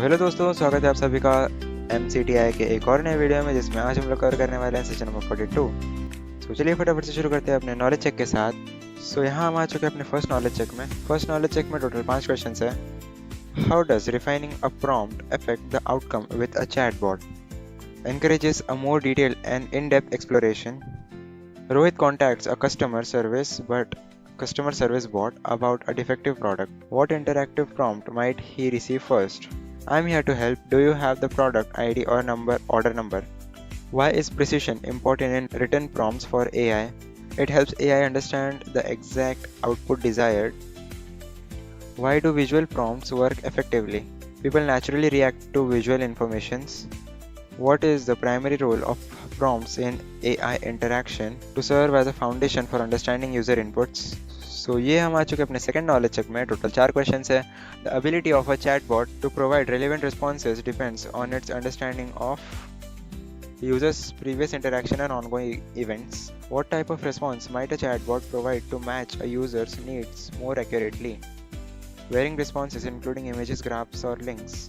Hello दोस्तों, स्वागत है आप सभी का MCTI के एक और नए वीडियो में, जिसमें आज हम लोग कवर करने वाले हैं सेशन नंबर 42। चलिए फटाफट से शुरू करते हैं अपने नॉलेज चेक के साथ। यहाँ हम आ चुके हैं अपने फर्स्ट नॉलेज चेक में। टोटल 5 क्वेश्चन है। How does refining a prompt affect the outcome with a chatbot? Encourages a more detailed and in-depth exploration. Rohit contacts a customer service bot about a defective product. What interactive prompt might he receive first? I'm here to help. Do you have the product ID or order number? Why is precision important in written prompts for AI? It helps AI understand the exact output desired. Why do visual prompts work effectively? People naturally react to visual informations. What is the primary role of prompts in AI interaction? To serve as a foundation for understanding user inputs. ये हम आ चुके अपने second knowledge check में। Total 4 questions है। The ability of a chatbot to provide relevant responses depends on its understanding of users' previous interaction and ongoing events. What type of response might a chatbot provide to match a user's needs more accurately? Varying responses including images, graphs, or links.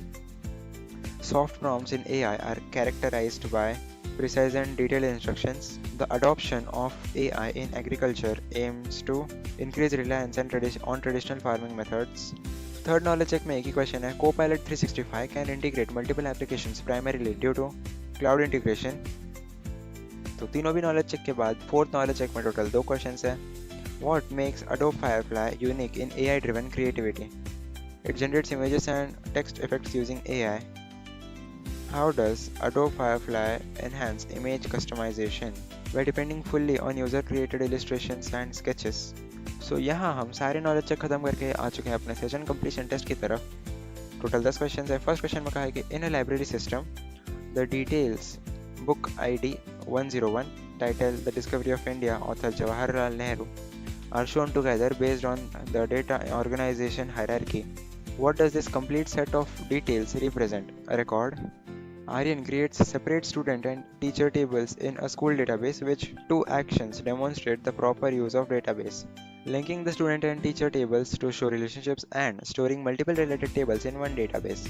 Soft prompts in AI are characterized by precise and detailed instructions. The adoption of AI in agriculture aims to increase reliance on traditional farming methods. Third knowledge check में एक ही question है। Copilot 365 can integrate multiple applications primarily due to cloud integration. तीनों भी knowledge check के बाद fourth knowledge check में total 2 questions है। What makes Adobe Firefly unique in AI-driven creativity? It generates images and text effects using AI. How does Adobe Firefly enhance image customization? By depending fully on user-created illustrations and sketches. यहाँ हम सारे knowledge check खत्म करके आ चुके हैं अपने session completion test की तरफ। टोटल 10 क्वेश्चन है। फर्स्ट क्वेश्चन में कहा है कि in a library system the details book ID 101 title The Discovery of India author Jawaharlal Nehru are shown together based on the data organization hierarchy. What does this complete set of details represent? A record. Aryan creates separate student and teacher tables in a school database, which two actions demonstrate the proper use of database. Linking the student and teacher tables to show relationships and storing multiple related tables in one database.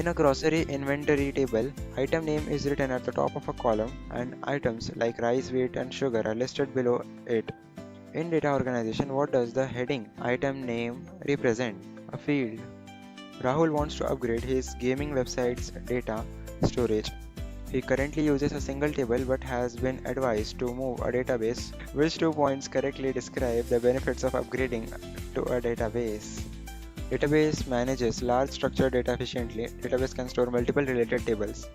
In a grocery inventory table, item name is written at the top of a column and items like rice, wheat and sugar are listed below it. In data organization, what does the heading item name represent? A field. Rahul wants to upgrade his gaming website's data storage. He currently uses a single table but has been advised to move a database. Which 2 points correctly describe the benefits of upgrading to a database? Database manages large structured data efficiently. Database can store multiple related tables.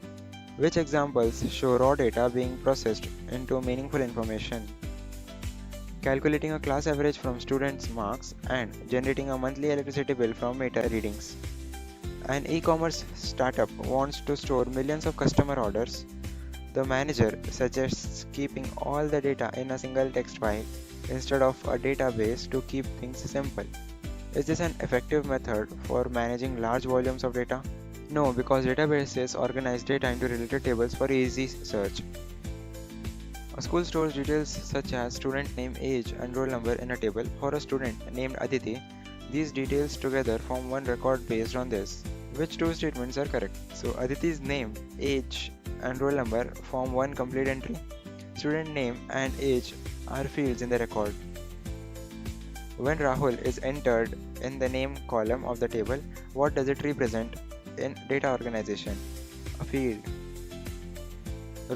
Which examples show raw data being processed into meaningful information? Calculating a class average from students' marks and generating a monthly electricity bill from meter readings. An e-commerce startup wants to store millions of customer orders. The manager suggests keeping all the data in a single text file instead of a database to keep things simple. Is this an effective method for managing large volumes of data? No, because databases organize data into related tables for easy search. A school stores details such as student name, age, and roll number in a table. For a student named Aditi, these details together form one record based on this. Which 2 statements are correct? Aditi's name, age, and roll number form one complete entry. Student name and age are fields in the record. When Rahul is entered in the name column of the table, what does it represent in data organization? A field.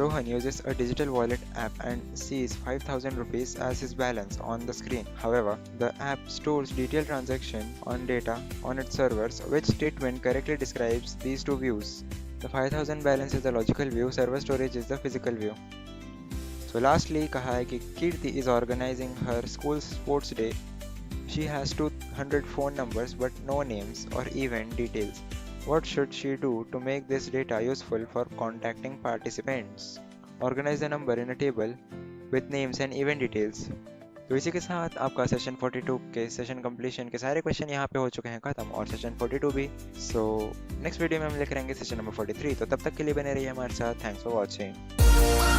Rohan uses a digital wallet app and sees 5,000 rupees as his balance on the screen. However, the app stores detailed transaction on data on its servers. Which statement correctly describes these 2 views? The 5,000 balance is the logical view, server storage is the physical view. Lastly, कहा है कि Kirti is organizing her school sports day. She has 200 phone numbers but no names or event details. What should she do to make this data useful for contacting participants? Organize the number in a table with names and event details. इसी के साथ आपका session 42 के session completion के सारे question यहाँ पे हो चुके हैं खत्म, और सेशन 42 भी। नेक्स्ट वीडियो में हम लेकर आएंगे सेशन नंबर 43। तब तक के लिए बने रहिए हमारे साथ। Thanks for watching.